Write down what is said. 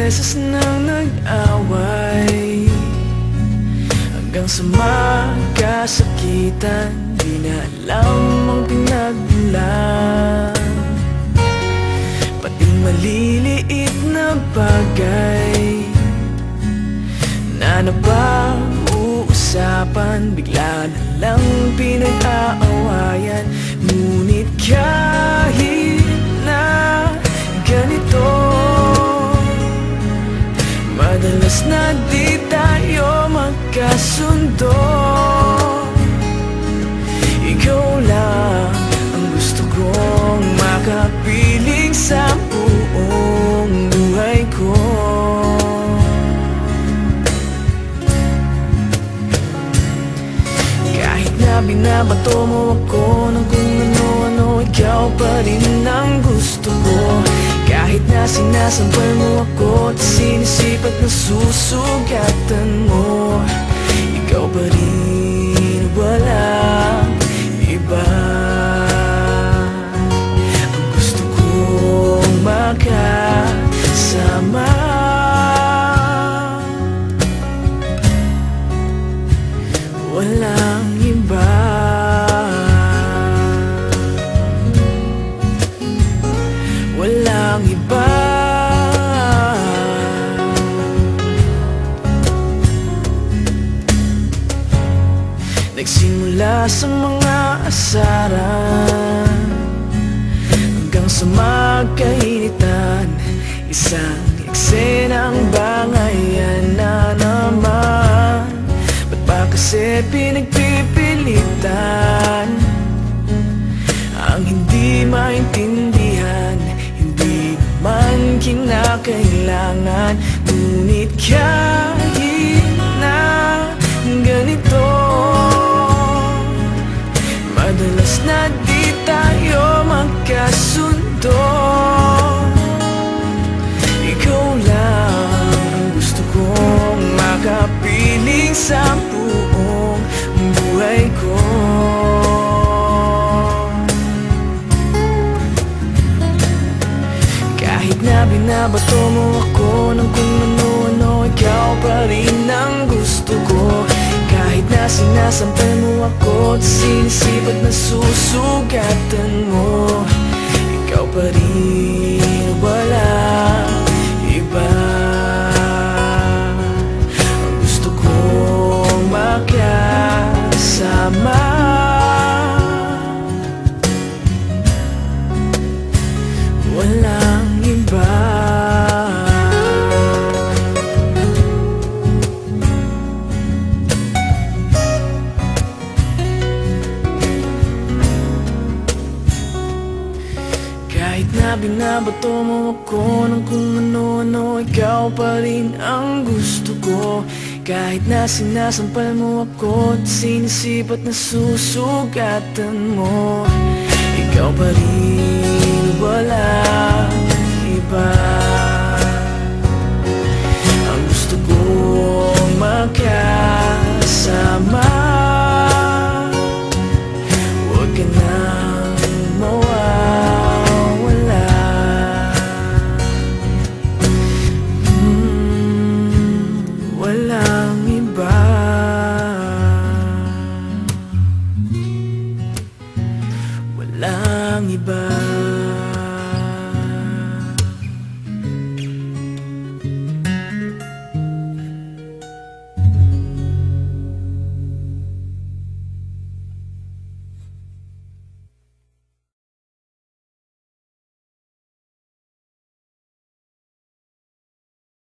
beses nang nag-away, hanggang sa magkasakitan, di na alam ang pinagmulan. Pati maliliit na bagay na napag-uusapan, bigla na lang pinag-aawayan. Ngunit kahit na ganito, madalas na di tayo magkasundo. Ikaw lang ang gusto kong makapiling sa buong buhay ko. Kahit na binabato mo ako ng kung ano-ano, ikaw pa rin ang gusto ko. Kahit na sinasampal mo ako at sinisipat na susugatan mo, ikaw pa rin, walang iba. Ang gusto kong makasama, walang iba. Walang iba. Nagsimula sa mga asaran, hanggang sa magkainitan, isang eksenang bangayan na naman. Ba't ba kasi pinagpipilitan ang hindi maintindihan? Hindi naman kinakailangan. Ngunit kahit na ganito, madalas na di tayo magkasundo. Ikaw lang ang gusto kong makapiling sa buong buhay ko. Kahit na binabato mo ako ng kung ano-ano, ikaw pa rin ang gusto ko. Kahit na sinasampal mo ako at sinisipat na susugatan mo, ikaw pa rin, walang iba. Ang gusto kong makasama, walang iba. Kahit na binabato mo ako ng kung ano-ano, ikaw pa rin ang gusto ko. Kahit na sinasampal mo ako at sinisipat na susugatan mo, ikaw pa rin, walang iba. Ang gusto kong makasama, huwag ka nang mawawala. Walang iba. Walang iba.